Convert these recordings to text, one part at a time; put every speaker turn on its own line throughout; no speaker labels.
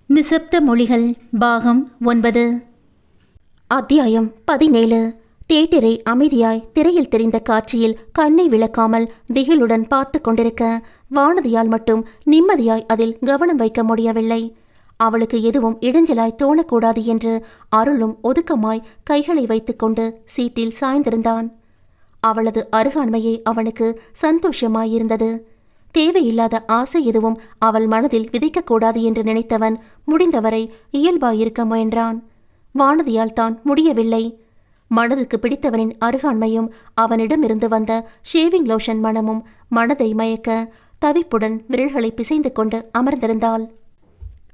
நிசப்த மொழிகள் பாகம் 9. அத்தியாயம் 17. தியேட்டரை அமைதியாய் திரையில் தெரிந்த காட்சியில் கண்ணை விளக்காமல் திகிலுடன் பார்த்து கொண்டிருக்க வானதியால் மட்டும் நிம்மதியாய் அதில் கவனம் வைக்க முடியவில்லை. அவளுக்கு எதுவும் இடைஞ்சலாய் தோணக்கூடாது என்று அருளும் ஒதுக்கமாய் கைகளை வைத்துக்கொண்டு சீட்டில் சாய்ந்திருந்தான். அவளது அருகாண்மையே அவனுக்கு சந்தோஷமாயிருந்தது. தேவையில்லாத ஆசை எதுவும் அவள் மனதில் விதைக்கக்கூடாது என்று நினைத்தவன் முடிந்தவரை இயல்பாயிருக்க முயன்றான். வானதியால் தான் முடியவில்லை. மனதுக்கு பிடித்தவனின் அருகாண்மையும் அவனிடமிருந்து வந்த ஷேவிங் லோஷன் மனமும் மனதை மயக்க தவிப்புடன் விரல்களை பிசைந்து கொண்டு அமர்ந்திருந்தாள்.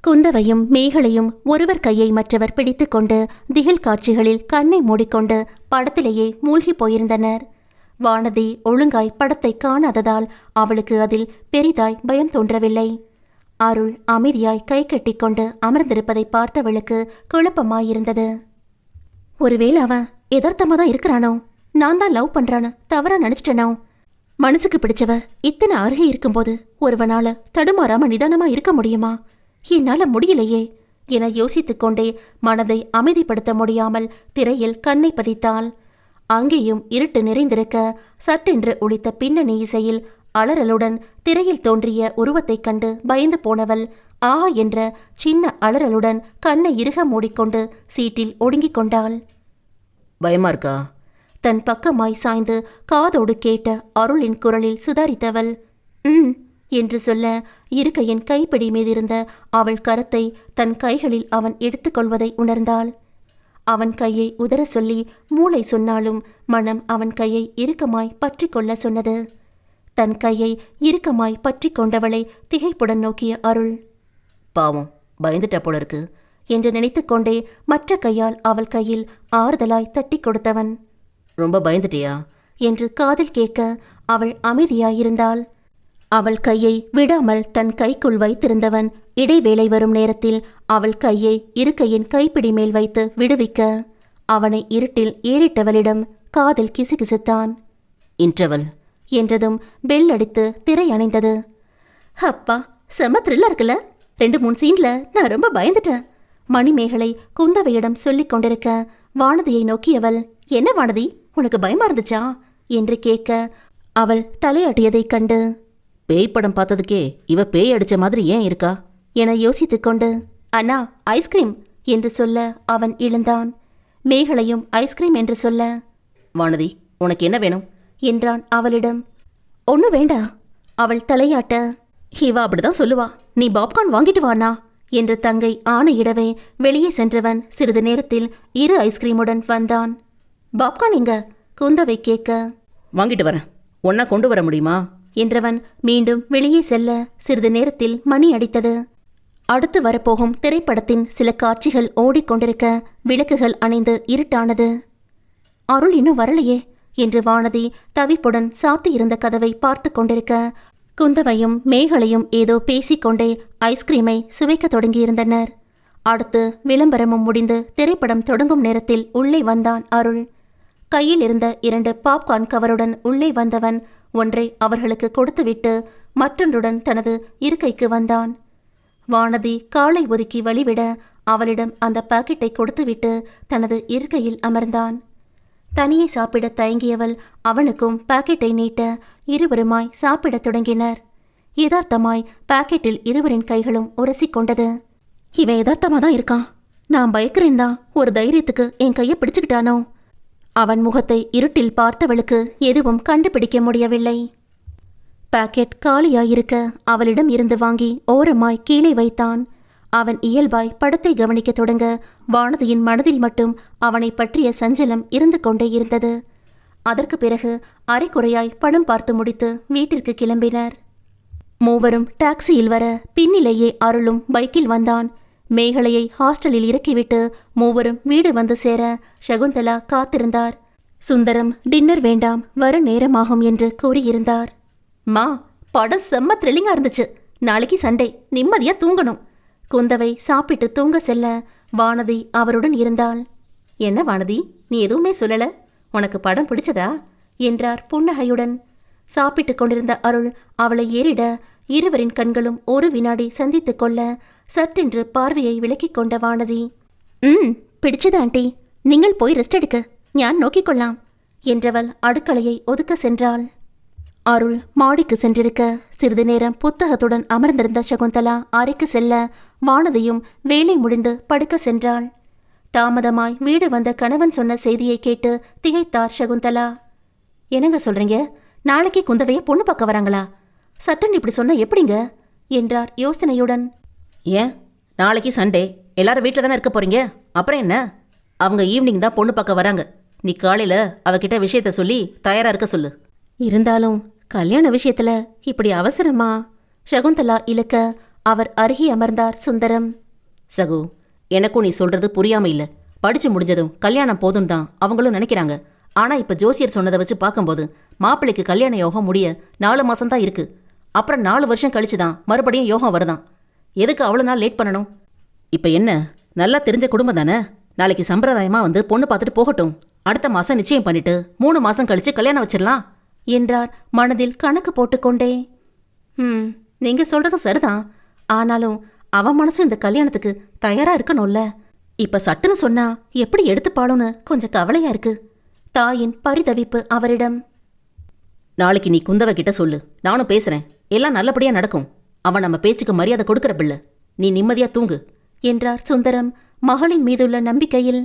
குந்தவையும் மேகலையும் ஒருவர் கையை மற்றவர் பிடித்து கொண்டு திகில் காட்சிகளில் கண்ணை மூடிக்கொண்டு படத்திலேயே மூழ்கி போயிருந்தனர். வானதி ஒழுங்காய் படத்தை காணாததால் அவளுக்கு அதில் பெரிதாய் பயம் தோன்றவில்லை. அருள் அமைதியாய் கை கட்டிக்கொண்டு அமர்ந்திருப்பதை பார்த்தவளுக்கு குழப்பமாயிருந்தது. ஒருவேளை அவன் எதார்த்தமாக தான் இருக்கிறானோ, நான் தான் லவ் பண்றான்னு தவறா நினைச்சிட்டனோ. மனசுக்கு பிடிச்சவ இத்தனை அருகே இருக்கும்போது ஒருவனால தடுமாறாம நிதானமா இருக்க முடியுமா? என்னால முடியலையே என யோசித்துக்கொண்டே மனதை அமைதிப்படுத்த முடியாமல் திரையில் கண்ணை பதித்தாள். அங்கேயும் இருட்டு நிறைந்திருக்க சட்டென்று ஒலித்த பின்னணி இசையில் அலறலுடன் திரையில் தோன்றிய உருவத்தைக் கண்டு பயந்து போனவள் ஆ என்ற சின்ன அலறலுடன் கண்ணை இறுக மூடிக்கொண்டு சீட்டில் ஒடுங்கிக் கொண்டாள்.
பயமா இருக்கா?
தன் பக்கமாய் சாய்ந்து காதோடு கேட்ட அருளின் குரலில் சுதாரித்தவள் என்று சொல்ல இருக்கையின் கைப்பிடி மீதிருந்த அவள் கரத்தை தன் கைகளில் அவன் எடுத்துக்கொள்வதை உணர்ந்தாள். அவன் கையை உதற சொல்லி மூளை சொன்னாலும் மனம் அவன் கையை இறுக்கமாய் பற்றி கொள்ள சொன்னது. தன் கையை இறுக்கமாய் பற்றி கொண்டவளை திகைப்புடன் நோக்கிய அருள்,
பாவம் பயந்துட்ட போல இருக்கு
என்று நினைத்து கொண்டே மற்ற கையால் அவள் கையில் ஆறுதலாய் தட்டி கொடுத்தவன்,
ரொம்ப பயந்துட்டியா
என்று காதில் கேட்க அவள் அமைதியாயிருந்தாள். அவள் கையை விடாமல் தன் கைக்குள் வைத்திருந்தவன் இடைவேளை வரும் நேரத்தில் அவள் கையை இருக்கையின் கைப்பிடி மேல் வைத்து விடுவிக்க அவனை இருட்டில் ஏறிட்டவளிடம் காதில் கிசுகிசுத்தான்.
இன்டர்வல்
என்றதும் பெல் அடித்து திரை அணைந்தது. அப்பா, செம த்ரில்லா இருக்குல்ல. 2-3 சீன்ல நான் ரொம்ப பயந்துட்டேன். மணிமேகலை குந்தவையிடம் சொல்லிக் கொண்டிருக்க வானதியை நோக்கியவள், என்ன வானதி, உனக்கு பயமா இருந்துச்சா என்று கேட்க அவள் தலையாட்டியதைக் கண்டு,
பேய் படம் பார்த்ததுக்கே இவ பேய் அடிச்ச மாதிரி ஏன் இருக்கா
என யோசித்துக்கொண்டு, அண்ணா ஐஸ்கிரீம் என்று சொல்ல அவன் எழுந்தான். மேகலையும் ஐஸ்கிரீம் என்று சொல்ல,
வானதி உனக்கு என்ன வேணும்
என்றான் அவளிடம். ஒண்ணு வேண்டா அவள் தலையாட்ட. இவ அப்படிதான் சொல்லுவா, நீ பாப்கார்ன் வாங்கிட்டு வானா என்று தங்கை ஆணையிடவே வெளியே சென்றவன் சிறிது நேரத்தில் 2 ஐஸ்கிரீமுடன் வந்தான். பாப்கார்ன் எங்க? குந்தவை கேட்க,
வாங்கிட்டு வரேன், ஒன்னா கொண்டு வர முடியுமா
என்றவன் மீண்டும் வெளியே செல்ல சிறிது நேரத்தில் மணி அடித்தது. அடுத்து வரப்போகும் திரைப்படத்தின் சில காட்சிகள் ஓடிக்கொண்டிருக்க விளக்குகள் அணைந்து இருட்டானது. அருள் இன்னும் வரலையே என்று வானதி தவிப்புடன் சாத்தியிருந்த கதவை பார்த்து கொண்டிருக்க குந்தவையும் மேகலையும் ஏதோ பேசிக்கொண்டே ஐஸ்கிரீமை சுவைக்க தொடங்கியிருந்தனர். அடுத்து விளம்பரமும் முடிந்து திரைப்படம் தொடங்கும் நேரத்தில் உள்ளே வந்தான் அருள். கையில் இருந்த 2 பாப்கார்ன் கவருடன் உள்ளே வந்தவன் ஒன்றை அவர்களுக்கு கொடுத்துவிட்டு மற்றொன்றுடன் தனது இருக்கைக்கு வந்தான். வானதி காலை ஒதுக்கி வழிவிட அவளிடம் அந்த பாக்கெட்டை கொடுத்துவிட்டு தனது இருக்கையில் அமர்ந்தான். தனியே சாப்பிட தயங்கியவள் அவனுக்கும் பாக்கெட்டை நீட்ட இருவருமாய் சாப்பிடத் தொடங்கினர். யதார்த்தமாய் பாக்கெட்டில் இருவரின் கைகளும் உரசிக்கொண்டது. இவன் யதார்த்தமாதான் இருக்கான், நான் பயக்கிறேன் தான் ஒரு தைரியத்துக்கு என் கையை பிடிச்சுக்கிட்டானோ. அவன் முகத்தை இருட்டில் பார்த்தவளுக்கு எதுவும் கண்டுபிடிக்க முடியவில்லை. பாக்கெட் காலியாயிருக்க அவளிடம் இருந்து வாங்கி ஓரமாய் கீழே வைத்தான். அவன் இயல்பாய் படத்தை கவனிக்க தொடங்க வானதியின் மனதில் மட்டும் அவனை பற்றிய சஞ்சலம் இருந்து கொண்டே இருந்தது. அதற்கு பிறகு அரைக்குறையாய் படம் பார்த்து முடித்து வீட்டிற்கு கிளம்பினர். மூவரும் டாக்ஸியில் வர பின்னிலேயே அருளும் பைக்கில் வந்தான். மேகலையை ஹாஸ்டலில் இறக்கிவிட்டு மூவரும் வீடு வந்து சேர சகுந்தலா காத்திருந்தார். சுந்தரம் டின்னர் வேண்டாம், வர நேரமாகும் என்று கூறியிருந்தார். மா, படம் செம்ம த்ரில்லிங்கா இருந்துச்சு. நாளைக்கு சண்டே, நிம்மதியா தூங்கணும். குந்தவை சாப்பிட்டு தூங்க செல்ல வானதி அவருடன் இருந்தாள். என்ன வானதி, நீ எதுவுமே சொல்லல? உனக்கு படம் பிடிச்சதா என்றார் புன்னகையுடன். சாப்பிட்டு கொண்டிருந்த அருள் அவளை ஏறிட இருவரின் கண்களும் ஒரு வினாடி சந்தித்து கொள்ள சற்றென்று பார்வையை விலக்கிக் கொண்ட வானதி, பிடிச்சது ஆண்டி, நீங்கள் போய் ரெஸ்ட் எடுக்க, ஞான் நோக்கிக்கொள்ளலாம் என்றவள் அடுக்களையை ஒதுக்க சென்றாள். அருள் மாடிக்கு சென்றிருக்க சிறிது நேரம் புத்தகத்துடன் அமர்ந்திருந்த சகுந்தலா அறைக்கு செல்ல வானதியும் வேலை முடிந்து படுக்க சென்றாள். தாமதமாய் வீடு வந்த கணவன் சொன்ன செய்தியை கேட்டு திகைத்தார் சகுந்தலா. என்னங்க சொல்றீங்க? நாளைக்கு குந்தவைய பொண்ணு பார்க்க வராங்களா? சட்டன் இப்படி சொன்ன எப்படிங்க என்றார் யோசனையுடன்.
ஏன், நாளைக்கு சண்டே, எல்லாரும் வீட்டில் தானே இருக்க போறீங்க. அப்புறம் என்ன? அவங்க ஈவினிங் தான் பொண்ணு பார்க்க வராங்க. நீ காலையில் அவகிட்ட விஷயத்த சொல்லி தயாரா இருக்க சொல்லு.
இருந்தாலும் கல்யாண விஷயத்துல இப்படி அவசரமா? சகுந்தலா இழுக்க அவர் அருகே அமர்ந்தார் சுந்தரம்.
சகு, எனக்கும் நீ சொல்றது புரியாம இல்லை. படிச்சு முடிஞ்சதும் கல்யாணம் போதும் தான் அவங்களும் நினைக்கிறாங்க. ஆனா இப்ப ஜோசியர் சொன்னதை வச்சு பார்க்கும்போது மாப்பிள்ளைக்கு கல்யாண யோகம் முடிய 4 மாசம் தான் இருக்கு. அப்புறம் 4 வருஷம் கழிச்சு தான் மறுபடியும் யோகம் வருதான். எதுக்கு அவ்வளோ நாள் லேட் பண்ணணும்? இப்ப என்ன, நல்லா தெரிஞ்ச குடும்பம் தானே. நாளைக்கு சம்பிரதாயமா வந்து பொண்ணு பார்த்துட்டு போகட்டும். அடுத்த மாசம் நிச்சயம் பண்ணிட்டு 3 மாசம் கழிச்சு கல்யாணம் வச்சிடலாம்
என்றார் மனதில் கணக்கு போட்டுக்கொண்டே. நீங்க சொல்றதும் சரிதான். ஆனாலும் அவன் மனசும் இந்த கல்யாணத்துக்கு தயாரா இருக்கணும்ல. இப்ப சட்டுன்னு சொன்னா எப்படி எடுத்துப்பாளுன்னு கொஞ்சம் கவலையா இருக்கு. தாயின் பரிதவிப்பு அவரிடம்.
நாளைக்கு நீ குந்தவை கிட்ட சொல்லு, நானும் பேசுறேன். எல்லாம் நல்லபடியா நடக்கும். அவன் நம்ம பேச்சுக்கு மரியாதை கொடுக்கற பிள்ளை. நீ நிம்மதியா தூங்கு
என்றார் சுந்தரம் மகளின் மீதுள்ள நம்பிக்கையில்.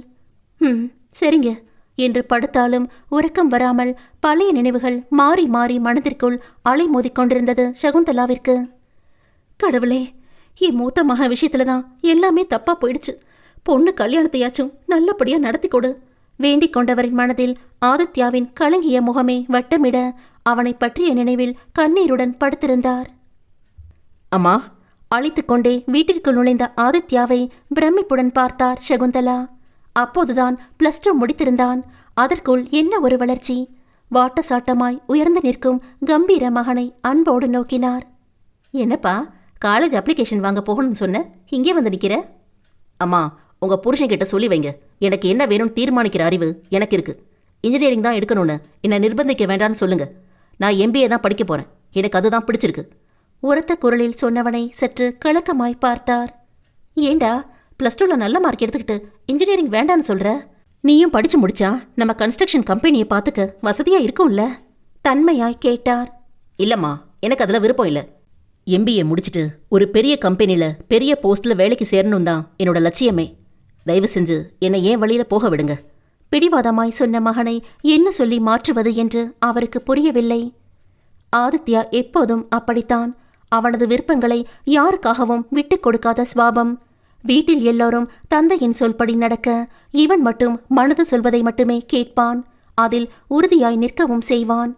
சரிங்க என்று படுத்தாலும் உறக்கம் வராமல் பழைய நினைவுகள் மாறி மாறி மனதிற்குள் அலைமோதிக் கொண்டிருந்தது சகுந்தலாவிற்கு. கடவுளே, என் மூத்த மக விஷயத்துலதான் எல்லாமே தப்பா போயிடுச்சு. பொண்ணு கல்யாணத்தையாச்சும் நல்லபடியா நடத்தி கொடு வேண்டிக் கொண்டவரின் மனதில் ஆதித்யாவின் கலங்கிய முகமே வட்டமிட அவனை பற்றிய நினைவில் கண்ணீருடன் படுத்திருந்தார்.
அம்மா,
அழைத்துக்கொண்டே வீட்டிற்குள் நுழைந்த ஆதித்யாவை பிரமிப்புடன் பார்த்தார் சகுந்தலா. அப்போதுதான் +2 முடித்திருந்தான். அதற்குள் என்ன ஒரு வளர்ச்சி! வாட்ட சாட்டமாய் உயர்ந்து நிற்கும் கம்பீர மகனை அன்போடு நோக்கினார். என்னப்பா, காலேஜ் அப்ளிகேஷன் வாங்க போகணும்னு சொன்ன, இங்கே வந்து நிற்கிற?
அம்மா, உங்க புருஷன்கிட்ட சொல்லி வைங்க. எனக்கு என்ன வேணும்னு தீர்மானிக்கிற அறிவு எனக்கு இருக்கு. இன்ஜினியரிங் தான் எடுக்கணும்னு என்னை நிர்பந்திக்க வேண்டான்னு சொல்லுங்க. நான் MBA தான் படிக்க போறேன். எனக்கு அதுதான் பிடிச்சிருக்கு.
உரத்த குரலில் சொன்னவனை சற்று கலக்கமாய் பார்த்தார். ஏண்டா, +2ல நல்ல மார்க் எடுத்துக்கிட்டு இன்ஜினியரிங் வேண்டான்னு சொல்ற? நீயும் படிச்சு முடிச்சா நம்ம கன்ஸ்ட்ரக்ஷன் கம்பெனியை பார்த்துக்க வசதியா இருக்கும்ல தன்மையாய் கேட்டார்.
இல்லம்மா, எனக்கு அதில் விருப்பம் இல்லை. MBA முடிச்சுட்டு ஒரு பெரிய கம்பெனியில் பெரிய போஸ்ட்டில் வேலைக்கு சேரணும் தான் என்னோட லட்சியமே. தயவு செஞ்சு என்னை ஏன் வழியில போக விடுங்க.
பிடிவாதமாய் சொன்ன மகனை என்ன சொல்லி மாற்றுவது என்று அவருக்கு புரியவில்லை. ஆதித்யா எப்போதும் அப்படித்தான். அவனது விருப்பங்களை யாருக்காகவும் விட்டுக் கொடுக்காத சுவாபம். வீட்டில் எல்லோரும் தந்தையின் சொல்படி நடக்க இவன் மட்டும் மனது சொல்வதை மட்டுமே கேட்பான். அதில் உறுதியாய் நிற்கவும் செய்வான்.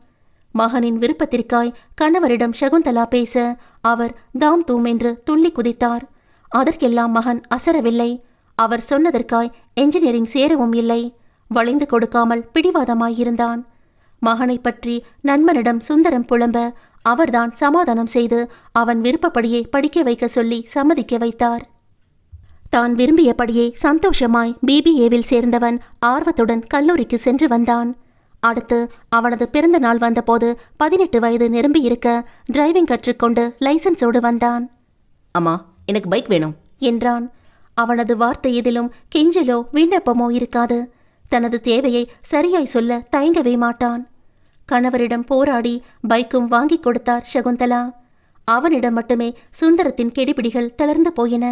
மகனின் விருப்பத்திற்காய் கணவரிடம் சகுந்தலா பேச அவர் தாம் தூம் என்று துள்ளி குதித்தார். அதற்கெல்லாம் மகன் அசரவில்லை. அவர் சொன்னதற்காய் என்ஜினியரிங் சேரவும் இல்லை. வளைந்து கொடுக்காமல் பிடிவாதமாயிருந்தான். மகனை பற்றி நண்பனிடம் சுந்தரம் புலம்ப அவர்தான் சமாதானம் செய்து அவன் விருப்பப்படியே படிக்க வைக்க சொல்லி சம்மதிக்க வைத்தார். தான் விரும்பியபடியே சந்தோஷமாய் BBAவில் சேர்ந்தவன் ஆர்வத்துடன் கல்லூரிக்கு சென்று வந்தான். அடுத்து அவனது பிறந்த நாள் வந்தபோது 18 வயது நிரம்பியிருக்க டிரைவிங் கற்றுக்கொண்டு லைசன்ஸோடு வந்தான்.
அம்மா, எனக்கு பைக் வேணும்
என்றான். அவனது வார்த்தை எதிலும் கெஞ்சலோ விண்ணப்பமோ இருக்காது. தனது தேவையை சரியாய் சொல்ல தயங்கவே மாட்டான். கணவரிடம் போராடி பைக்கும் வாங்கி கொடுத்தார் சகுந்தலா. அவனிடம் மட்டுமே சுந்தரத்தின் கெடிபிடிகள் தளர்ந்து போயின.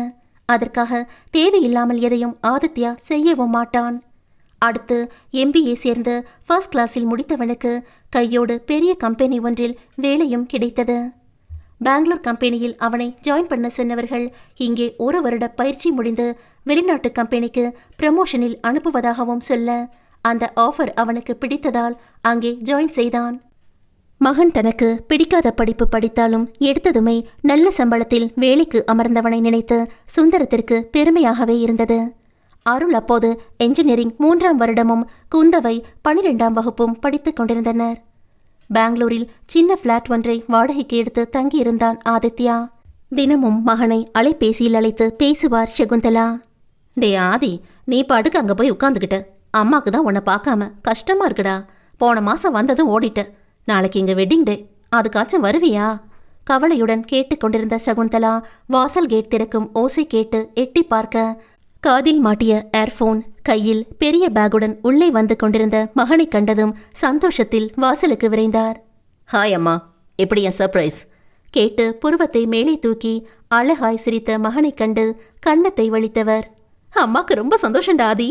அதற்காக தேவையில்லாமல் எதையும் ஆதித்யா செய்யவும் மாட்டான். அடுத்து MBA சேர்ந்து ஃபர்ஸ்ட் கிளாஸில் முடித்தவனுக்கு கையோடு பெரிய கம்பெனி ஒன்றில் வேலையும் கிடைத்தது. பெங்களூர் கம்பெனியில் அவனை ஜாயின் பண்ண சொன்னவர்கள் இங்கே 1 வருட பயிற்சி முடிந்து வெளிநாட்டு கம்பெனிக்கு ப்ரமோஷனில் அனுப்புவதாகவும் சொல்ல அந்த ஆஃபர் அவனுக்கு பிடித்ததால் அங்கே ஜாயின் செய்தான். மகன் தனக்கு பிடிக்காத படிப்பு படித்தாலும் எடுத்ததுமே நல்ல சம்பளத்தில் வேலைக்கு அமர்ந்தவனை நினைத்து சுந்தரத்திற்கு பெருமையாகவே இருந்தது. அருள் அப்போது என்ஜினியரிங் 3ஆம் வருடமும் குந்தவை 12ஆம் வகுப்பும் படித்துக் கொண்டிருந்தனர். பெங்களூரில் சின்ன ஃப்ளாட் ஒன்றை வாடகைக்கு எடுத்து தங்கியிருந்தான் ஆதித்யா. தினமும் மகனை அலைபேசியில் அழைத்து பேசுவார் சகுந்தலா.
டே ஆதி, நீ பாட்டுக்கு அங்கே போய் உட்காந்துக்கிட்ட. அம்மாக்கு தான் உன்னை பார்க்காம கஷ்டமா இருக்குடா. போன மாதம் வந்ததும் ஓடிட்ட. நாளைக்கு இங்கே வெட்டிங் டே, அதுக்காச்சும் வருவியா?
கவலையுடன் கேட்டுக்கொண்டிருந்த சகுந்தலா வாசல் கேட் திறக்கும் ஓசை கேட்டு எட்டி பார்க்க, காதில் மாட்டிய ஏர்ஃபோன் கையில் பெரிய பேக்குடன் உள்ளே வந்து கொண்டிருந்த மகனை கண்டதும் சந்தோஷத்தில் வாசலுக்கு விரைந்தார்.
ஹாய் அம்மா, எப்படி என் சர்ப்ரைஸ்?
கேட்டு புருவத்தை மேலே தூக்கி அழகாய் சிரித்த மகனை கண்டு கன்னத்தை வலித்தவர்.
அம்மாக்கு ரொம்ப சந்தோஷம்டா ஆதி.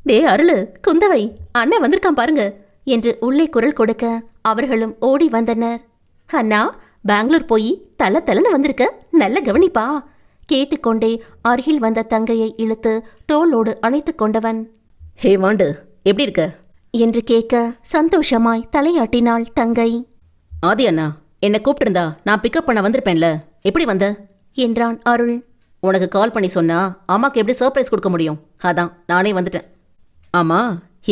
டே அருளு, குந்தவை, அண்ணன் வந்திருக்கான் பாருங்க என்று உள்ளே குரல் கொடுக்க அவர்களும் ஓடி வந்தனர். அண்ணா, பெங்களூர் போய் தலன்னு வந்திருக்க, நல்ல கவனிப்பா. கேட்டுக்கொண்டே அருகில் வந்த தங்கையை இழுத்து தோளோடு அணைத்து கொண்டவன்.
ஹே வாண்டு, எப்படி இருக்க
என்று கேட்க சந்தோஷமாய் தலையாட்டினாள் தங்கை.
ஆதி அண்ணா, என்னை கூப்பிட்டிருந்தா நான் பிக்கப் பண்ண வந்திருப்பேன்ல, எப்படி வந்த
என்றான் அருள்.
உனக்கு கால் பண்ணி சொன்னா அம்மாக்கு எப்படி சர்ப்ரைஸ் கொடுக்க முடியும், அதான் நானே வந்துட்டேன். ஆமா,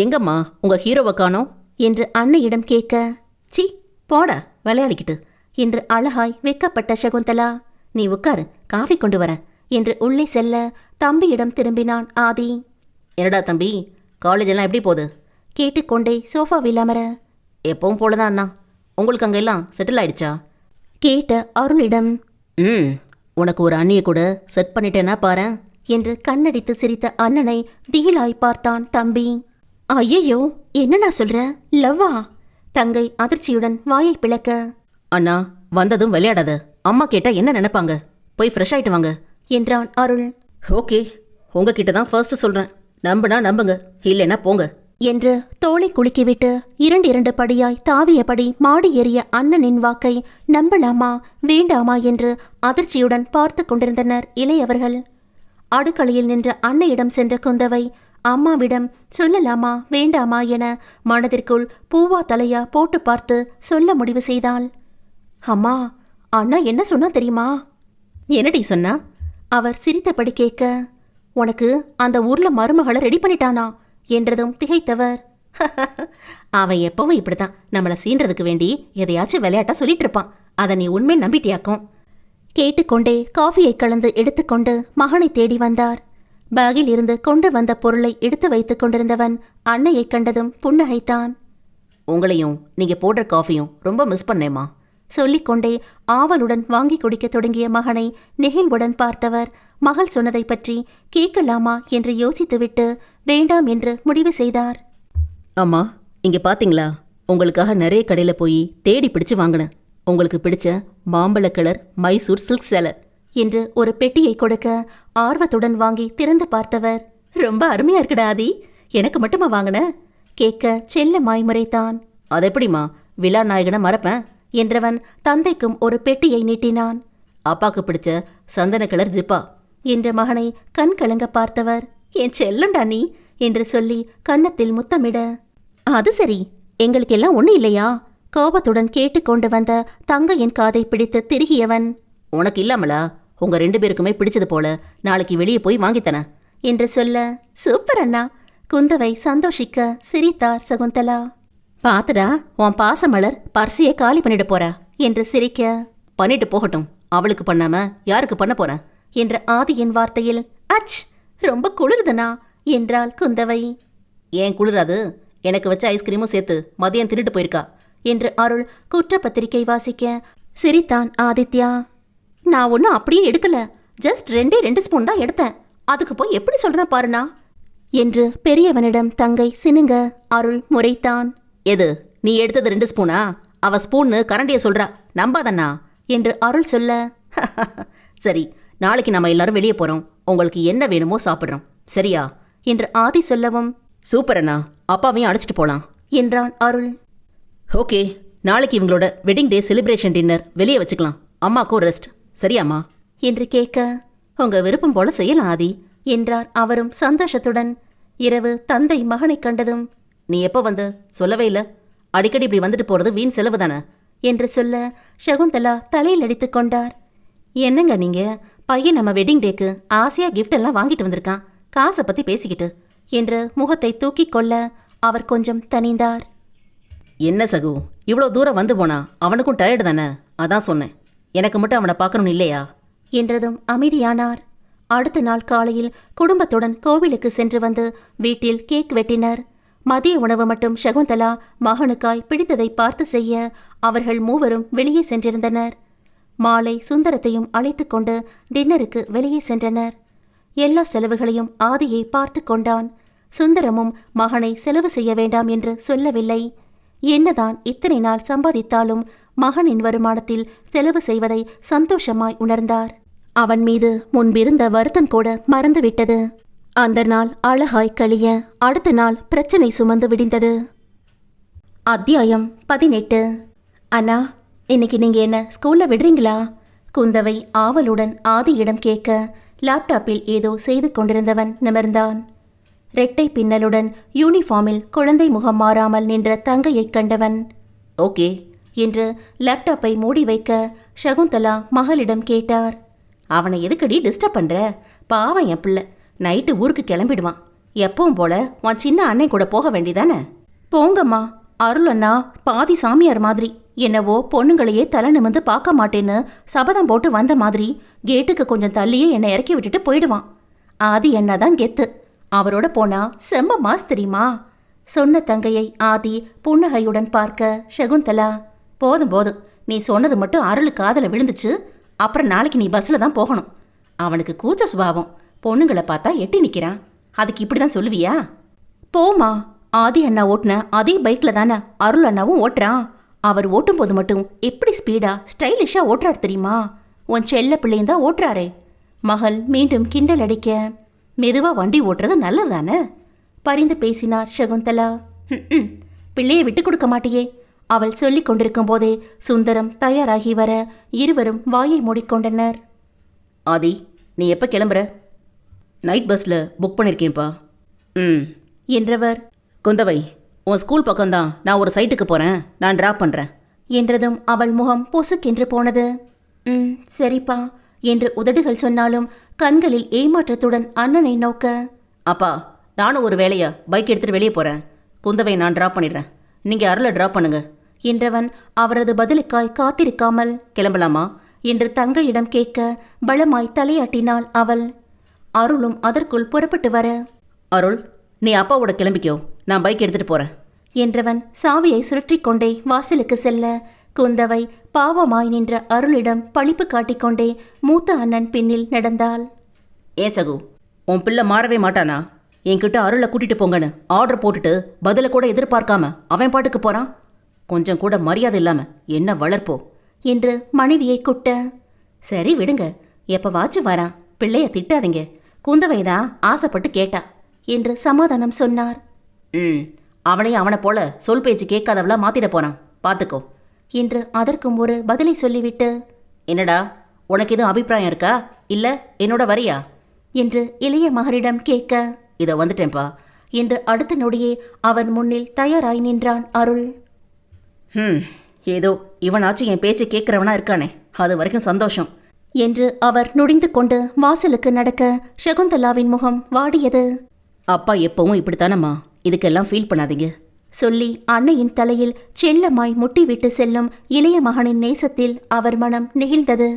எங்கம்மா உங்க ஹீரோவை காணோம்
என்று அன்னையிடம் கேட்க,
சி போடா விளையாடிக்கிட்டு
என்று அழகாய் வெக்கப்பட்ட சகுந்தலா. நீ உட்காரு, காஃபி கொண்டு வரேன் என்று உள்ளே செல்ல தம்பியிடம் திரும்பினான் ஆதி.
என்னடா தம்பி, காலேஜ் எல்லாம் எப்படி போகுது
கேட்டுக்கொண்டே சோஃபாவில் அமர,
எப்பவும் போலதான் அண்ணா. உங்களுக்கு அங்கே எல்லாம் செட்டில் ஆயிடுச்சா
கேட்ட அருளிடம்,
உனக்கு ஒரு அண்ணியை கூட செட் பண்ணிட்டேன்னா பாரு
என்று கண்ணடித்து சிரித்த அண்ணனை திகிலாய் பார்த்தான் தம்பி. ஐயையோ, என்னண்ணா சொல்ற, லவ்வா? தங்கை அதிர்ச்சியுடன் வாயை பிளக்க,
அண்ணா வந்ததும் விளையாடாத, அம்மா கேட்டா என்ன நினைப்பாங்க, போய் ஃப்ரெஷ் ஆயிட்டு வாங்க
என்றான் அருள்.
ஓகே, உங்ககிட்ட தான் ஃபர்ஸ்ட் சொல்றேன், நம்புனா நம்புங்க, இல்லைன்னா போங்க
என்று தோளை குலுக்கிவிட்டு 2 படியாய் தாவியபடி மாடி ஏறிய அண்ணனின் வாக்கை நம்பலாமா வேண்டாமா என்று அதிர்ச்சியுடன் பார்த்து கொண்டிருந்தனர் இளையவர்கள். அடுக்களையில் நின்ற அன்னையிடம் சென்ற குந்தவை அம்மாவிடம் சொல்லலாமா வேண்டாமா என மனதிற்குள் பூவா தலையா போட்டு பார்த்து சொல்ல முடிவு செய்தாள். அம்மா, அண்ணா என்ன சொன்னா தெரியுமா?
என்னடி சொன்னா?
அவர் சிரித்தபடி கேட்க, உனக்கு அந்த ஊர்ல மருமகளை ரெடி பண்ணிட்டானா என்றதும் திகைத்தவர்.
அவன் எப்பவும் இப்படித்தான் நம்மளை சீன்றதுக்கு வேண்டி எதையாச்சும் விளையாட்டா சொல்லிட்டு இருப்பான், அதை நீ உண்மை நம்பிட்டியாக்கும்.
கேட்டுக்கொண்டே காஃபியை கலந்து எடுத்துக்கொண்டு மகனை தேடி வந்தார். பேகில் இருந்து கொண்டு வந்த பொருளை எடுத்து வைத்துக் கொண்டிருந்தவன் அன்னையை கண்டதும் புன்னகைத்தான்.
உங்களையும் நீங்க போடுற காஃபியும் ரொம்ப மிஸ் பண்ணேம்மா
சொல்லிக்கொண்டே ஆவலுடன் வாங்கி குடிக்க தொடங்கிய மகனை நெகிழ்வுடன் பார்த்தவர் மகள் சொன்னதை பற்றி கேட்கலாமா என்று யோசித்துவிட்டு வேண்டாம் என்று முடிவு செய்தார்.
அம்மா, இங்க பாத்தீங்களா, உங்களுக்காக நிறைய கடையில் போய் தேடி பிடிச்சு வாங்கினேன். உங்களுக்கு பிடிச்ச மாம்பழ கலர் மைசூர் சில்க் சேலை
என்று ஒரு பெட்டியை கொடுக்க ஆர்வத்துடன் வாங்கி திறந்து பார்த்தவர், ரொம்ப அருமையா இருக்குடா ஆதி, எனக்கு மட்டுமா வாங்கின கேட்க செல்லமாய் முறைத்தான்.
அது எப்படிமா விழா நாயகனை மறப்பேன்
என்றவன் தந்தைக்கும் ஒரு பெட்டியை நீட்டினான்.
அப்பாக்கு பிடிச்ச சந்தன கலர் ஜிப்பா
என்ற மகனை கண் கலங்க பார்த்தவர், என் செல்லண்டா நீ என்று சொல்லி கன்னத்தில் முத்தமிட, அது சரி, எங்களுக்கு எல்லாம் ஒண்ணு இல்லையா? கோபத்துடன் கேட்டுக்கொண்டு வந்த தங்கையின் காதை பிடித்து திருகியவன்,
உனக்கு இல்லாமலா, உங்க 2 பேருக்குமே பிடிச்சது போல நாளைக்கு வெளியே போய் வாங்கித்தன
என்று சொல்ல, சூப்பர் அண்ணா. குந்தவை சந்தோஷிக்க சிரித்தார் சகுந்தலா.
பாத்துடா, உன் பாசமலர் பர்சியை காலி பண்ணிட்டு போற
என்று சிரிக்க,
பண்ணிட்டு போகட்டும், அவளுக்கு பண்ணாம யாருக்கு பண்ண போற
என்ற ஆதியின் வார்த்தையில், அச், ரொம்ப குளிர்தனா என்றாள் குந்தவை.
ஏன் குளிராது, எனக்கு வச்ச ஐஸ்கிரீமும் சேர்த்து மதியம் திருட்டு போயிருக்கா
என்று அருள் குற்றப்பத்திரிகை வாசிக்க சிரித்தான் ஆதித்யா. நான் ஒன்னும் அப்படியே எடுக்கல, ஜஸ்ட் 2 ஸ்பூன் தான் எடுத்தேன், அதுக்கு போய் எப்படி சொல்றேன் பாருண்ணா என்று பெரியவனிடம் தங்கை சினுங்க அருள் முறைத்தான்.
எது, நீ எடுத்தது 2 ஸ்பூனா? அவ ஸ்பூன்னு கரண்டிய சொல்றா, நம்பாதண்ணா
என்று அருள் சொல்ல,
சரி, நாளைக்கு நம்ம எல்லாரும் வெளியே போறோம், உங்களுக்கு என்ன வேணுமோ சாப்பிட்றோம், சரியா
என்று ஆதி சொல்லவும்,
சூப்பர் அண்ணா, அப்பாவையும் அழைச்சிட்டு போலாம்
என்றான் அருள்.
ஓகே, நாளைக்கு இவங்களோட வெட்டிங் டே செலிப்ரேஷன் டின்னர் வெளியே வச்சுக்கலாம், அம்மாக்கும் ரெஸ்ட், சரியாம்மா
என்று கேட்க,
உங்க விருப்பம் போல செய்யலாம் ஆதி
என்றார் அவரும் சந்தோஷத்துடன். இரவு தந்தை மகனை கண்டதும்,
நீ எப்போ வந்து சொல்லவே இல்லை, அடிக்கடி இப்படி வந்துட்டு போறது வீண் செலவு தானே
என்று சொல்ல சகுந்தலா தலையில் அடித்து கொண்டார். என்னங்க நீங்க, பையன் நம்ம வெட்டிங் டேக்கு ஆசையா கிஃப்ட் எல்லாம் வாங்கிட்டு வந்திருக்கான், காசை பத்தி பேசிக்கிட்டு என்று முகத்தை தூக்கி கொள்ள அவர் கொஞ்சம் தனிந்தார்.
என்ன சகு, இவ்வளோ தூரம் வந்து போனா அவனுக்கும் டயர்டு தானே, அதான் சொன்னேன். எனக்கு மட்டும் அவனை பார்க்கணும்னு இல்லையா
என்றதும் அமைதியானார். அடுத்த நாள் காலையில் குடும்பத்துடன் கோவிலுக்கு சென்று வந்து வீட்டில் கேக் வெட்டினர். மதிய உணவு மட்டும் சகுந்தலா மகனுக்காய் பிடித்ததை பார்த்து செய்ய அவர்கள் மூவரும் வெளியே சென்றிருந்தனர். மாலை சுந்தரத்தையும் அழைத்து கொண்டு டின்னருக்கு வெளியே சென்றனர். எல்லா செலவுகளையும் ஆதியை பார்த்து கொண்டான். சுந்தரமும் மகனை செலவு செய்ய வேண்டாம் என்று சொல்லவில்லை. என்னதான் இத்தனை நாள் சம்பாதித்தாலும் மகனின் வருமானத்தில் செலவு செய்வதை சந்தோஷமாய் உணர்ந்தார். அவன் மீது முன்பிருந்த வருத்தம் கூட மறந்துவிட்டது. அந்த நாள் அழகாய் கழிய அடுத்த நாள் பிரச்சனை சுமந்து விடிந்தது. அத்தியாயம் 18. அண்ணா, இன்னைக்கு நீங்க என்ன ஸ்கூல்ல விடுறீங்களா? குந்தவை ஆவலுடன் ஆதியிடம் கேட்க லேப்டாப்பில் ஏதோ செய்து கொண்டிருந்தவன் நிமிர்ந்தான். ரெட்டை பின்னலுடன் யூனிஃபார்மில் குழந்தை முகம் மாறாமல் நின்ற தங்கையைக் கண்டவன்
ஓகே
என்று லேப்டாப்பை மூடி வைக்க சகுந்தலா மகளிடம் கேட்டார்.
அவனை எதுக்கடி டிஸ்டர்ப் பண்ற? பாவம் என் பிள்ளை, நைட்டு ஊருக்கு கிளம்பிடுவான். எப்பவும் போல உன் சின்ன அண்ணன் கூட போக வேண்டிதானே?
போங்கம்மா, அருள் அண்ணா பாதி சாமியார் மாதிரி என்னவோ பொண்ணுங்களையே தலை நிமிந்து பார்க்க மாட்டேன்னு சபதம் போட்டு வந்த மாதிரி கேட்டுக்கு கொஞ்சம் தள்ளியே என்னை இறக்கி விட்டுட்டு போயிடுவான். ஆதி என்னதான் கெத்து, அவரோட போனா செம்ம மாஸ் தெரியுமா? சொன்ன தங்கையை ஆதி புன்னகையுடன் பார்க்க சகுந்தலா, போதும் போதும், நீ சொன்னது மட்டும் அருள் காதல விழுந்துச்சு. அப்புறம் நாளைக்கு நீ பஸ்ஸில் தான் போகணும். அவனுக்கு கூச்ச சுபாவம், பொண்ணுங்களை பார்த்தா எட்டி நிற்கிறான். அதுக்கு இப்படி தான் சொல்லுவியா? போமா, ஆதி அண்ணா ஓட்டுன அதே பைக்கில் தானே அருள் அண்ணாவும் ஓட்டுறான். அவர் ஓட்டும் போது மட்டும் எப்படி ஸ்பீடா ஸ்டைலிஷாக ஓட்டுறாரு தெரியுமா? உன் செல்ல பிள்ளையும் தான் ஓட்டுறாரே. மகள் மீண்டும் கிண்டல் அடிக்க, மெதுவாக வண்டி ஓட்டுறது நல்லது தானே பரிந்து பேசினார் சகுந்தலா. பிள்ளையை விட்டு கொடுக்க மாட்டியே. அவள் சொல்லிக் கொண்டிருக்கும் போதே சுந்தரம் தயாராகி வர இருவரும் வாயை மூடிக்கொண்டனர்.
ஆதி, நீ எப்போ கிளம்புற? நைட் பஸ்ஸில் புக் பண்ணியிருக்கேன்ப்பா.
என்றவர்.
குந்தவை, உன் ஸ்கூல் பக்கம்தான், நான் ஒரு சைட்டுக்கு போகிறேன், நான் ட்ராப் பண்ணுறேன்
என்றதும் அவள் முகம் பொசுக்கென்று போனது. சரிப்பா என்று உதடுகள் சொன்னாலும் கண்களில் ஏமாற்றத்துடன் அண்ணனை நோக்க,
அப்பா, நானும் ஒரு வேலையா பைக் எடுத்துகிட்டு வெளியே போகிறேன். குந்தவை நான் ட்ராப் பண்ணிடுறேன், நீங்கள் அருளை ட்ராப் பண்ணுங்க
என்றவன் அவரது பதிலுக்காய் காத்திருக்காமல்,
கிளம்பலாமா
என்று தங்கையிடம் கேட்க பலமாய் தலையாட்டினாள் அவள். அருளும் அதற்குள் புறப்பட்டு வர,
அருள், நீ அப்பாவோட கிளம்பிக்கோ, நான் பைக் எடுத்துகிட்டு போகிறேன்
என்றவன் சாவியை சுழற்றிக் கொண்டே வாசலுக்கு செல்ல குந்தவை பாவமாய் நின்ற அருளிடம் பழிப்பு காட்டிக்கொண்டே மூத்த அண்ணன் பின்னில் நடந்தாள்.
ஏன் சகு, உன் பிள்ளை மாறவே மாட்டானா? என்கிட்ட அருளை கூட்டிகிட்டு போங்கன்னு ஆர்டர் போட்டுட்டு பதிலை கூட எதிர்பார்க்காம அவன் பாட்டுக்கு போகிறான். கொஞ்சம் கூட மரியாதை இல்லாமல் என்ன வளர்ப்போ
என்று மனைவியை குட்ட,
சரி விடுங்க, எப்போ வாச்சு வரான், பிள்ளைய திட்டாதீங்க, குந்தவைதான் ஆசைப்பட்டு கேட்டா
என்று சமாதானம் சொன்னார்.
அவனையும் அவனை போல சொல் பேச்சு கேட்காதவளா மாத்திட போறான், பார்த்துக்கோ
என்று அதற்கும் ஒரு பதிலை சொல்லிவிட்டு,
என்னடா உனக்கு எதுவும் அபிப்பிராயம் இருக்கா, இல்லை என்னோட வரியா
என்று இளைய மகனிடம் கேட்க,
இதோ வந்துட்டேன்ப்பா
என்று அடுத்த நொடியே அவன் முன்னில் தயாராய் நின்றான் அருள்.
ஏதோ இவனாச்சும் என் பேச்சு கேட்குறவனா இருக்கானே, அது வரைக்கும் சந்தோஷம்
என்று அவர் நுழைந்து கொண்டு வாசலுக்கு நடக்க சகுந்தலாவின் முகம் வாடியது.
அப்பா எப்பவும் இப்படித்தானம்மா, இதுக்கெல்லாம் ஃபீல் பண்ணாதீங்க
சொல்லி அன்னையின் தலையில் செல்லமாய் முட்டிவிட்டு செல்லும் இளைய மகனின் நேசத்தில் அவர் மனம் நெகிழ்ந்தது.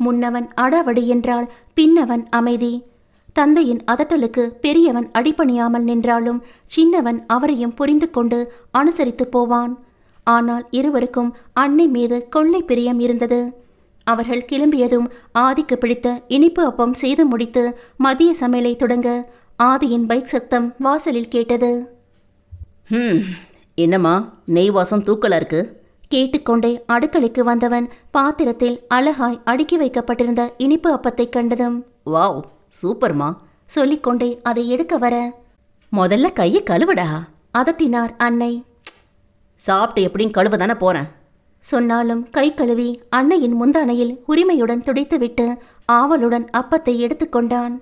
முன்னவன் அடாவடி என்றால் பின்னவன் அமைதி. தந்தையின் அதட்டலுக்கு பெரியவன் அடிபணியாமல் நின்றாலும் சின்னவன் அவரையும் புரிந்து கொண்டு அனுசரித்து போவான். ஆனால் இருவருக்கும் அன்னை மீது கொள்ளை பிரியம் இருந்தது. அவர்கள் கிளம்பியதும் ஆதிக்கு பிடித்த இனிப்பு அப்பம் செய்து முடித்து மதிய சமையலை தொடங்க ஆதியின் பைக் சத்தம் வாசலில் கேட்டது.
என்னம்மா நெய் வாசம் தூக்கலா இருக்கு?
கேட்டுக்கொண்டே அடுக்கலைக்கு வந்தவன் பாத்திரத்தில் அழகாய் அடுக்கி வைக்கப்பட்டிருந்த இனிப்பு அப்பத்தை கண்டதும்,
வாவ் சூப்பர்மா
சொல்லிக்கொண்டே அதை எடுக்க வர,
முதல்ல கையை கழுவடா
அதட்டினார் அன்னை.
சாப்பிட்டு எப்படியும் கழுவ தானே போறேன்
சொன்னாலும் கை கழுவி அன்னையின் முந்தானையில் உரிமையுடன் துடைத்துவிட்டு ஆவலுடன் அப்பத்தை எடுத்துக்கொண்டான்.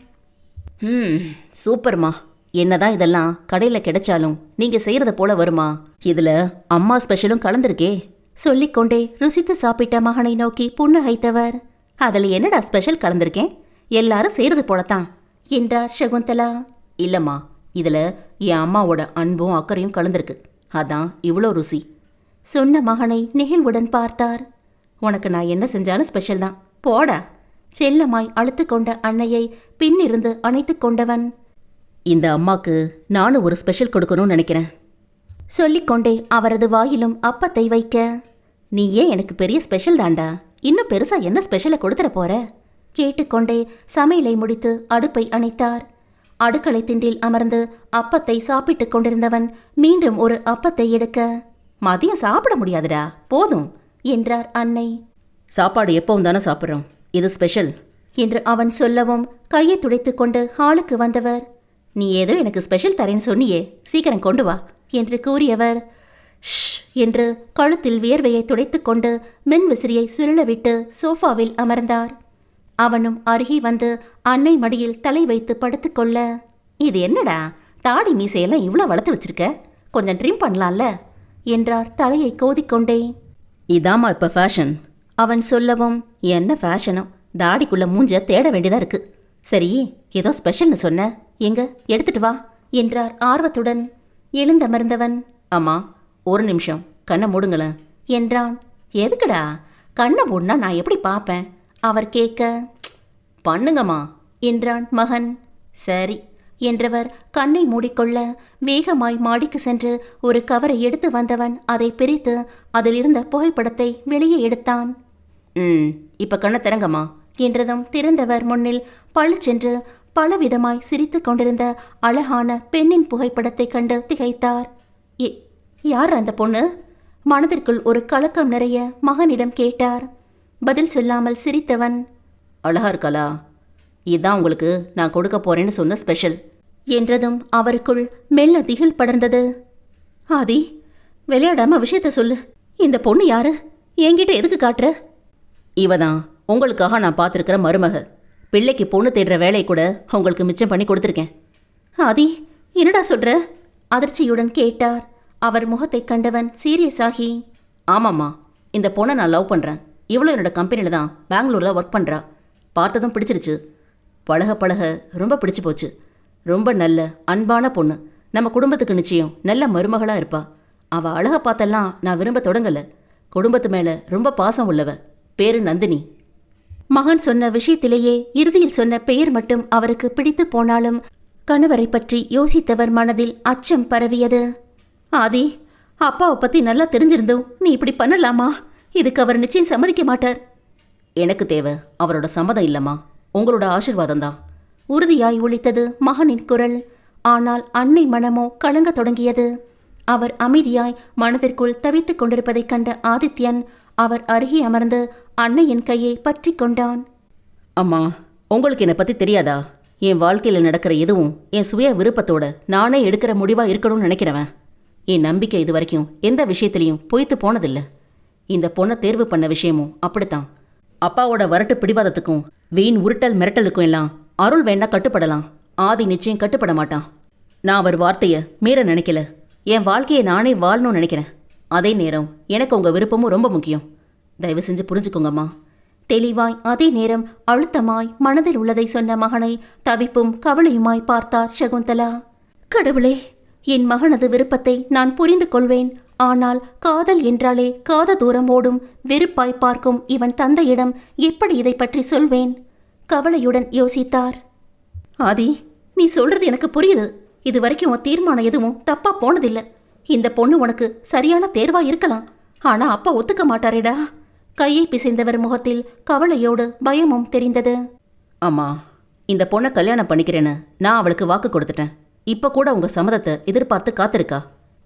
சூப்பர்மா, என்னதான் இதெல்லாம் கடையில் கிடைச்சாலும் நீங்க செய்யறத போல வருமா? இதுல அம்மா ஸ்பெஷலும் கலந்துருக்கே
சொல்லிக்கொண்டே ருசித்து சாப்பிட்ட மகனை நோக்கி புன்னகைத்தவர்,
அதில் என்னடா ஸ்பெஷல் கலந்துருக்கேன், எல்லாரும் செய்கிறது போலத்தான்
என்றார் சகுந்தலா.
இல்லைம்மா, இதில் என் அம்மாவோட அன்பும் அக்கறையும் கலந்துருக்கு, அதான் இவ்வளோ ருசி
சொன்ன மகனை நெகிழ்வுடன் பார்த்தார்.
உனக்கு நான் என்ன செஞ்சாலும் ஸ்பெஷல் தான், போடா.
செல்லமாய் அழுத்து கொண்ட அன்னையை பின்னிருந்து அணைத்து கொண்டவன்,
இந்த அம்மாக்கு நானும் ஒரு ஸ்பெஷல் கொடுக்கணும்னு நினைக்கிறேன்
சொல்லிக்கொண்டே அவரது வாயிலும் அப்பத்தை வைக்க,
நீ ஏன் எனக்கு பெரிய ஸ்பெஷல் தாண்டா, இன்னும் பெருசா என்ன ஸ்பெஷலை கொடுத்துட போற?
கேட்டுக்கொண்டே சமையலை முடித்து அடுப்பை அணைத்தார். அடுக்களை திண்டில் அமர்ந்து அப்பத்தை சாப்பிட்டுக் கொண்டிருந்தவன் மீண்டும் ஒரு அப்பத்தை எடுக்க,
மதியம் சாப்பிட முடியாதுடா, போதும்
என்றார் அன்னை.
சாப்பாடு எப்பவும் தானே சாப்பிட்றோம், இது ஸ்பெஷல்
என்று அவன் சொல்லவும் கையை துடைத்து கொண்டு ஹாலுக்கு வந்தவர்,
நீ ஏதோ எனக்கு ஸ்பெஷல் தரேன்னு சொன்னியே, சீக்கிரம் கொண்டு வா
என்று கூறியவர் ஷ் என்று கழுத்தில் வியர்வையை துடைத்துக்கொண்டு மின் விசிறியை சுழலவிட்டு சோஃபாவில் அமர்ந்தார். அவனும் அருகே வந்து அன்னை மடியில் தலை வைத்து படுத்துக்கொள்ள,
இது என்னடா தாடி மீசையெல்லாம் இவ்வளோ வளர்த்து வச்சிருக்க, கொஞ்சம் ட்ரிம் பண்ணலாம்ல
என்றார் தலையை கோதிக்கொண்டே.
இதாம்மா இப்போ ஃபேஷன்
அவன் சொல்லவும்,
என்ன ஃபேஷனோ, தாடிக்குள்ள மூஞ்ச தேட வேண்டியதா இருக்கு. சரி, ஏதோ ஸ்பெஷல்னு சொன்ன, எங்க எடுத்துட்டு வா
என்றார் ஆர்வத்துடன். எழுந்தமர்ந்தவன்,
அம்மா ஒரு நிமிஷம் கண்ணை மூடுங்களேன்
என்றான்.
எதுக்குடா கண்ணை மூடுனா நான் எப்படி பார்ப்பேன்?
அவர் கேட்க,
பண்ணுங்கம்மா
என்றான் மகன்.
சரி
என்றவர் கண்ணை மூடிக்கொள்ள வேகமாய் மாடிக்கு சென்று ஒரு கவரை எடுத்து வந்தவன் அதை பிரித்து அதில் இருந்த புகைப்படத்தை வெளியே எடுத்தான்.
இப்போ கண்ணை திறங்கம்மா
என்றதும் திறந்தவர் முன்னில் பளிச்சென்று பலவிதமாய் சிரித்து கொண்டிருந்த அழகான பெண்ணின் புகைப்படத்தை கண்டு திகைத்தார். யார் அந்த பொண்ணு? மனதிற்குள் ஒரு கலக்கம் நிறைய மகனிடம் கேட்டார். பதில் சொல்லாமல் சிரித்தவன்,
அழகா இருக்காளா? இதுதான் உங்களுக்கு நான் கொடுக்க போறேன்னு சொன்ன ஸ்பெஷல்
என்றதும் அவருக்குள் மெல்ல திகில் படர்ந்தது.
ஆதி, விளையாடாம விஷயத்த சொல்லு. இந்த பொண்ணு யாரு? என்கிட்ட எதுக்கு காட்டுற? இவதான் உங்களுக்காக நான் பார்த்துருக்கிற மருமக. பிள்ளைக்கு பொண்ணு தேடுற வேலையை கூட உங்களுக்கு மிச்சம் பண்ணி கொடுத்துருக்கேன்.
ஆதி, என்னடா சொல்ற? அதிர்ச்சியுடன் கேட்டார். அவர் முகத்தை கண்டவன் சீரியஸ் ஆகி,
ஆமாம்மா, இந்த பொண்ணை நான் லவ் பண்ணுறேன். இவ்வளோ என்னோட கம்பெனியில் தான் பெங்களூரில் ஒர்க் பண்ணுறா. பார்த்ததும் பிடிச்சிருச்சு. பழக பழக ரொம்ப பிடிச்சி போச்சு. ரொம்ப நல்ல அன்பான பொண்ணு. நம்ம குடும்பத்துக்கு நிச்சயம் நல்ல மருமகளாக இருப்பா. அவள் அழகை பார்த்தெல்லாம் நான் விரும்ப தொடங்கலை. குடும்பத்து மேலே ரொம்ப பாசம் உள்ளவ. பேரு நந்தினி.
மகன் சொன்ன விஷயத்திலேயே இறுதியில் சொன்ன பெயர் மட்டும் அவருக்கு பிடித்து போனாலும் கணவரை பற்றி யோசித்தவர் மனதில் அச்சம் பரவியது.
ஆதி, அப்பாவை பற்றி நல்லா தெரிஞ்சிருந்தோம் நீ இப்படி பண்ணலாமா? இதுக்கு அவர் நிச்சயம் சம்மதிக்க மாட்டார். எனக்கு தேவை அவரோட சம்மதம் இல்லைம்மா, உங்களோட ஆசீர்வாதம் தான்.
உறுதியாய் ஒலித்தது மகனின் குரல். ஆனால் அன்னை மனமோ கலங்க தொடங்கியது. அவர் அமைதியாய் மனதிற்குள் தவித்துக் கொண்டிருப்பதைக் கண்ட ஆதித்யன் அவர் அருகே அமர்ந்து அன்னையின் கையை பற்றி கொண்டான்.
அம்மா, உங்களுக்கு என்னை பற்றி தெரியாதா? என் வாழ்க்கையில் நடக்கிற எதுவும் என் சுய விருப்பத்தோட நானே எடுக்கிற முடிவாக இருக்கணும்னு நினைக்கிறவன். என் நம்பிக்கை இது வரைக்கும் எந்த விஷயத்திலையும் பொய்த்து போனதில்லை. இந்த பொண்ணை தேர்வு பண்ண விஷயமும் அப்படித்தான். அப்பாவோட வரட்டு பிடிவாதத்துக்கும் வீண் உருட்டல் மிரட்டலுக்கும் எல்லாம் அருள் வேணா கட்டுப்படலாம், ஆதி நிச்சயம் கட்டுப்பட மாட்டான். நான் அவர் வார்த்தையை மீற நினைக்கல. என் வாழ்க்கையை நானே வாழணும்னு நினைக்கிறேன். அதே நேரம் எனக்கு உங்கள் விருப்பமும் ரொம்ப முக்கியம். தயவு செஞ்சு புரிஞ்சுக்கோங்கம்மா.
தெளிவாய் அதே நேரம் அழுத்தமாய் மனதில் உள்ளதை சொன்ன மகனை தவிப்பும் கவலையுமாய் பார்த்தார் சகுந்தலா. கடவுளே, என் மகனது விருப்பத்தை நான் புரிந்து கொள்வேன். ஆனால் காதல் என்றாலே காத தூரம் ஓடும் வெறுப்பாய் பார்க்கும் இவன் தந்தையிடம் எப்படி இதை பற்றி சொல்வேன்? கவலையுடன் யோசித்தார்.
ஆதி, நீ சொல்றது எனக்கு புரியுது. இது வரைக்கும் உன் தீர்மானம் எதுவும் தப்பா போனதில்லை. இந்த பொண்ணு உனக்கு சரியான தேர்வா இருக்கலாம். ஆனா அப்பா ஒத்துக்க மாட்டாரேடா.
கையை பிசைந்தவர் முகத்தில் கவலையோடு பயமும் தெரிந்தது.
அம்மா, இந்த பொண்ணை கல்யாணம் பண்ணிக்கிறேன்னு நான் அவளுக்கு வாக்கு கொடுத்துட்டேன். இப்போ கூட உங்கள் சம்மதத்தை எதிர்பார்த்து காத்திருக்கா.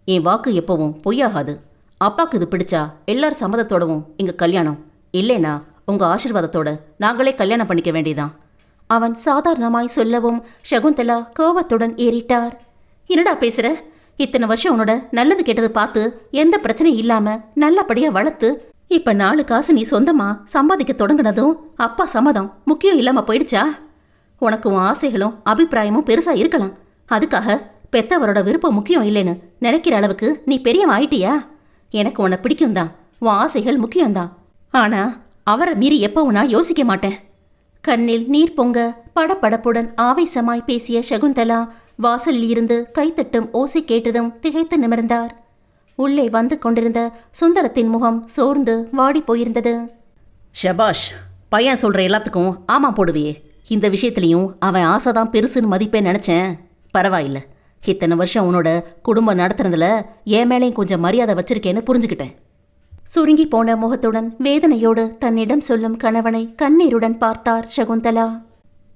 என் வாக்கு எப்பவும் பொய்யாகாது. அப்பாவுக்கு இது பிடிச்சா எல்லார் சம்மதத்தோடவும் இங்கே கல்யாணம், இல்லைனா உங்கள் ஆசீர்வாதத்தோட நாங்களே கல்யாணம் பண்ணிக்க வேண்டியதான்.
அவன் சாதாரணமாய் சொல்லவும் சகுந்தலா கோபத்துடன் ஏறிட்டார்.
என்னடா பேசுகிற? இத்தனை வருஷம் உன்னோட நல்லது கெட்டது பார்த்து எந்த பிரச்சனையும் இல்லாமல் நல்லபடியாக வளர்த்து இப்போ 4 காசு நீ சொந்தமா சம்பாதிக்க தொடங்கினதும் அப்பா சம்மதம் முக்கியம் இல்லாமல் போயிடுச்சா? உனக்கு உன் ஆசைகளும் அபிப்பிராயமும் பெருசாக இருக்கலாம். அதுக்காக பெத்தவரோட விருப்பம் முக்கியம் இல்லைன்னு நினைக்கிற அளவுக்கு நீ பெரியவன் ஆயிட்டியா? எனக்கு உன்னை பிடிக்கும் தான், உன் ஆசைகள் முக்கியம்தான். ஆனால் அவரை மீறி எப்பவும் நான் யோசிக்க மாட்டேன்.
கண்ணில் நீர் பொங்க படபடப்புடன் ஆவேசமாய் பேசிய சகுந்தலா வாசலில் இருந்து கைத்தட்டும் ஓசை கேட்டதும் திகைத்து நிமிர்ந்தார். உள்ளே வந்து கொண்டிருந்த சுந்தரத்தின் முகம் சோர்ந்து வாடி போயிருந்தது.
ஷபாஷ், பையன் சொல்கிற எல்லாத்துக்கும் ஆமாம் போடுவியே. இந்த விஷயத்துலையும் அவன் ஆசைதான் பெருசுன்னு மதிப்பேன் நினச்சேன். பரவாயில்ல, இத்தனை வருஷம் உன்னோட குடும்பம் நடத்துனதுல என் மேலேயும் கொஞ்சம் மரியாதை வச்சிருக்கேன்னு புரிஞ்சுக்கிட்டேன்.
சுருங்கி போன முகத்துடன் வேதனையோடு தன்னிடம் சொல்லும் கணவனை கண்ணீருடன் பார்த்தார் சகுந்தலா.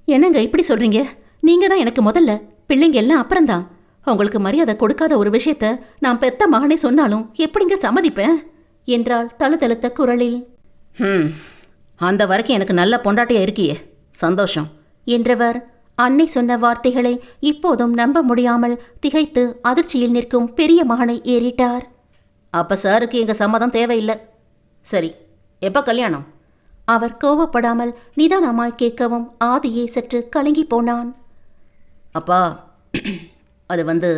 என்னங்க இப்படி சொல்றீங்க? நீங்க தான் எனக்கு முதல்ல, பிள்ளைங்க எல்லாம் அப்புறம்தான். உங்களுக்கு மரியாதை கொடுக்காத ஒரு விஷயத்த நான் பெத்த மகனே சொன்னாலும் எப்படிங்க சம்மதிப்பேன் என்றாள் தழுதழுத்த குரலில்.
அந்த வரைக்கும் எனக்கு நல்ல பொண்டாட்டியா இருக்கியே, சந்தோஷம்
என்றவர் அன்னை சொன்ன வார்த்தைகளை இப்போதும் நம்ப முடியாமல் திகைத்து அதிர்ச்சியில் நிற்கும் பெரிய மகனை ஏறிட்டார்.
அப்போ சாருக்கு எங்கள் சம்மதம் தேவையில்லை. சரி, எப்போ கல்யாணம்?
அவர் கோபப்படாமல் நிதானமாய் கேட்கவும் ஆதியே சற்று கலங்கி போனான்.
அப்பா, அது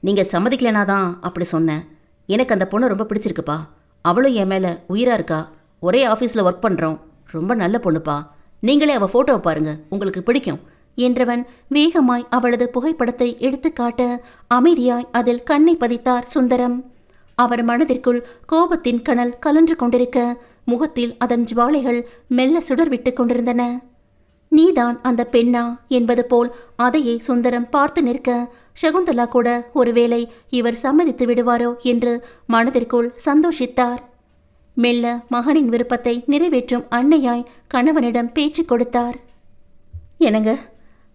நீங்கள் சம்மதிக்கலனா தான் அப்படி சொன்னேன். எனக்கு அந்த பொண்ணு ரொம்ப பிடிச்சிருக்குப்பா. அவளும் என் மேலே உயிராக இருக்கா. ஒரே ஆஃபீஸில் ஒர்க் பண்ணுறோம். ரொம்ப நல்ல பொண்ணுப்பா. நீங்களே அவள் ஃபோட்டோவை பாருங்கள், உங்களுக்கு பிடிக்கும்
என்றவன் வேகமாய் அவளது புகைப்படத்தை எடுத்து காட்ட அமைதியாய் அதில் கண்ணை பதித்தார் சுந்தரம். அவர் மனதிற்குள் கோபத்தின் கனல் கலன்று கொண்டிருக்க முகத்தில் அதன் ஜுவாலைகள் மெல்ல சுடர்விட்டு கொண்டிருந்தன. நீதான் அந்த பெண்ணா என்பது போல் அதையே சுந்தரம் பார்த்து நிற்க சகுந்தலா கூட ஒருவேளை இவர் சம்மதித்து விடுவாரோ என்று மனதிற்குள் சந்தோஷித்தார். மெல்ல மகனின் விருப்பத்தை நிறைவேற்றும் அன்னையாய் கணவனிடம் பேச்சு கொடுத்தார்.
என்னங்க,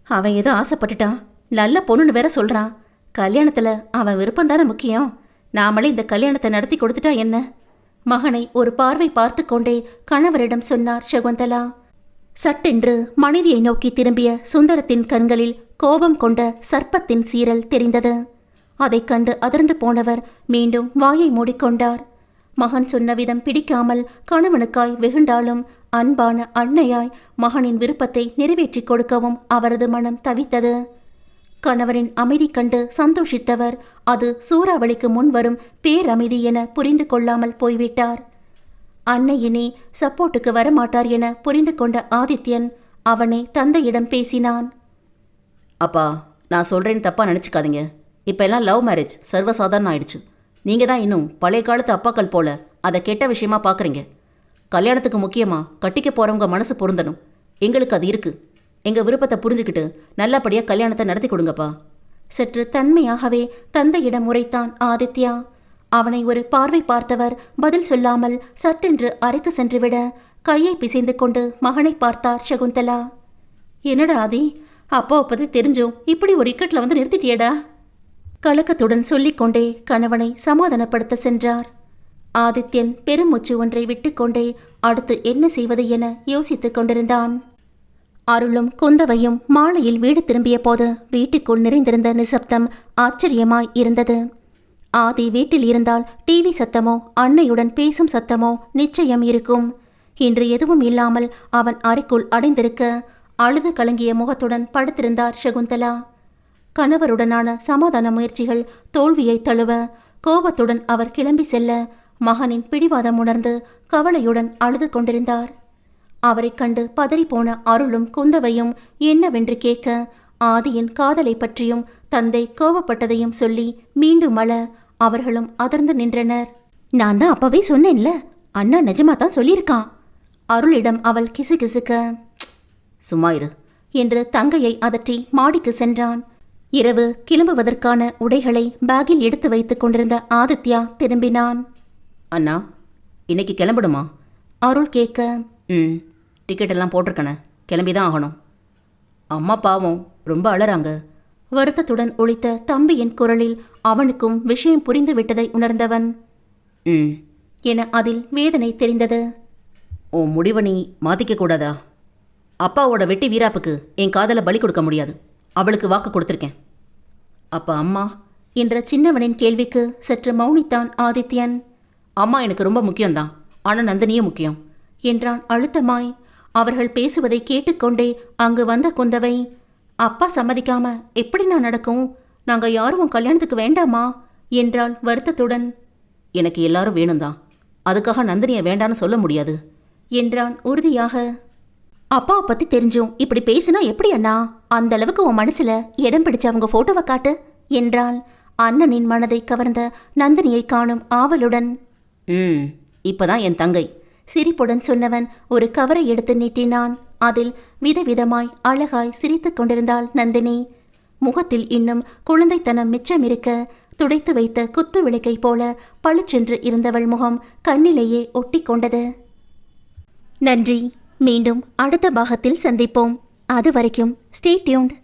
அவன் ஏதோ ஆசைப்பட்டுட்டான், நல்ல பொண்ணுன்னு வேற சொல்கிறான். கல்யாணத்தில் அவன் விருப்பம்தானே முக்கியம். நாமளே இந்த கல்யாணத்தை நடத்தி கொடுத்துட்டா என்ன?
மகனை ஒரு பார்வை பார்த்து கொண்டே கணவரிடம் சொன்னார் சகுந்தலா. சட்டென்று மனைவியை நோக்கி திரும்பிய சுந்தரத்தின் கண்களில் கோபம் கொண்ட சர்ப்பத்தின் சீரல் தெரிந்தது. அதைக் கண்டு அதிர்ந்து போனவர் மீண்டும் வாயை மூடிக்கொண்டார். மகன் சொன்ன விதம் பிடிக்காமல் கணவனுக்காய் வெகுண்டாலும் அன்பான அன்னையாய் மகனின் விருப்பத்தை நிறைவேற்றி கொடுக்கவும் அவரது மனம் தவித்தது. கணவரின் அமைதி கண்டு சந்தோஷித்தவர் அது சூறாவளிக்கு முன் வரும் பேரமைதி என புரிந்து கொள்ளாமல் போய்விட்டார். அன்னை இனி சப்போர்ட்டுக்கு வரமாட்டார் என புரிந்து கொண்ட ஆதித்யன் அவனை தந்தையிடம் பேசினான்.
அப்பா, நான் சொல்கிறேன்னு தப்பாக நினச்சிக்காதீங்க. இப்போ எல்லாம் லவ் மேரேஜ் சர்வசாதாரணம் ஆயிடுச்சு. நீங்கள் தான் இன்னும் பழைய காலத்து அப்பாக்கள் போல அதை கெட்ட விஷயமா பார்க்குறீங்க. கல்யாணத்துக்கு முக்கியமாக கட்டிக்க போகிறவங்க மனசு பொருந்தணும். எங்களுக்கு அது இருக்குது. எங்கள் விருப்பத்தை புரிஞ்சுக்கிட்டு நல்லபடியாக கல்யாணத்தை நடத்தி கொடுங்கப்பா.
சற்று தன்மையாகவே தந்தையிடம் உரைத்தான் ஆதித்யா. அவனை ஒரு பார்வை பார்த்தவர் பதில் சொல்லாமல் சட்டென்று அறைக்கு சென்றுவிட கையை பிசைந்து கொண்டு மகனை பார்த்தார் சகுந்தலா. என்னடா ஆதி, அப்பாவை பற்றி தெரிஞ்சும் இப்படி ஒரு இக்கட்டில் வந்து நிறுத்திட்டியடா? கலக்கத்துடன் சொல்லிக்கொண்டே கணவனை சமாதானப்படுத்த சென்றார். ஆதித்யன் பெருமூச்சு ஒன்றை விட்டுக்கொண்டே அடுத்து என்ன செய்வது என யோசித்துக் கொண்டிருந்தான். அருளும் குந்தவையும் மாலையில் வீடு திரும்பிய போது வீட்டுக்குள் நிறைந்திருந்த நிசப்தம் ஆச்சரியமாய் இருந்தது. ஆதி வீட்டில் இருந்தால் டிவி சத்தமோ அன்னையுடன் பேசும் சத்தமோ நிச்சயம் இருக்கும். இன்று எதுவும் இல்லாமல் அவன் அறைக்குள் அடைந்திருக்க அழுது கலங்கிய முகத்துடன் படுத்திருந்தார் சகுந்தலா. கணவருடனான சமாதான முயற்சிகள் தோல்வியை தழுவ கோபத்துடன் அவர் கிளம்பி செல்ல மகனின் பிடிவாதம் உணர்ந்து கவலையுடன் அழுது கொண்டிருந்தார். அவரை கண்டு பதறிப்போன அருளும் குந்தவையும் என்னவென்று கேட்க ஆதியின் காதலை பற்றியும் தந்தை கோபப்பட்டதையும் சொல்லி மீண்டும் அழ அவர்களும் அதிர்ந்து நின்றனர். நான் தான் அப்பவே சொன்னேன்ல, அண்ணா நிஜமா தான் சொல்லியிருக்கான். அருளிடம் அவள் கிசுகிசுக்க
சும்மா இரு
என்று தங்கையை அதட்டி மாடிக்கு சென்றான். இரவு கிளம்புவதற்கான உடைகளை பேக்கில் எடுத்து வைத்துக் கொண்டிருந்த ஆதித்யா திரும்பினான்.
அண்ணா, இன்னைக்கு கிளம்பிடுமா?
அருள் கேட்க
டிக்கெட் எல்லாம் போட்டிருக்கணே, கிளம்பி தான் ஆகணும். அம்மா பாவம் ரொம்ப அழறாங்க.
வருத்தத்துடன் ஒலித்த தம்பியின் குரலில் அவனுக்கும் விஷயம் புரிந்து விட்டதை உணர்ந்தவன் என அதில் வேதனை தெரிந்தது.
உன் முடிவை நீ மாற்றிக்க கூடாதா? அப்பாவோட வெட்டி வீராப்புக்கு என் காதலை பலி கொடுக்க முடியாது. அவளுக்கு வாக்கு கொடுத்துருக்கேன். அப்பா அம்மா
என்ற சின்னவனின் கேள்விக்கு சற்று மௌனித்தான் ஆதித்யன்.
அம்மா எனக்கு ரொம்ப முக்கியம்தான், ஆனால் நந்தினியும் முக்கியம்
என்றான் அழுத்தமாய். அவர்கள் பேசுவதை கேட்டுக்கொண்டே அங்கு வந்த குந்தவை, அப்பா சம்மதிக்காம எப்படி நான் நடக்கும்? நாங்கள் யாரும் கல்யாணத்துக்கு வேண்டாமா என்றாள் வருத்தத்துடன்.
எனக்கு எல்லாரும் வேணும்தான், அதுக்காக நந்தினியை வேண்டான்னு சொல்ல முடியாது
என்றான் உறுதியாக. அப்பாவை பற்றி தெரிஞ்சும் இப்படி பேசினா எப்படி அண்ணா? அந்த அளவுக்கு உன் மனசுல இடம் பிடிச்ச அவங்க போட்டோவை காட்டு என்றாள். அண்ணனின் மனதை கவர்ந்த நந்தினியை காணும் ஆவலுடன்.
இப்பதான் என் தங்கை,
சிரிப்புடன் சொன்னவன் ஒரு கவரை எடுத்து நீட்டினான். அதில் விதவிதமாய் அழகாய் சிரித்துக் கொண்டிருந்தாள் நந்தினி. முகத்தில் இன்னும் குழந்தைத்தனம் மிச்சமிருக்க துடைத்து வைத்த குத்து விளக்கை போல பளிச்சென்று இருந்தவள் முகம் கண்ணிலேயே ஒட்டி கொண்டது. நன்றி. மீண்டும் அடுத்த பாகத்தில் சந்திப்போம். அது வரைக்கும் ஸ்டே டியூன்ட்.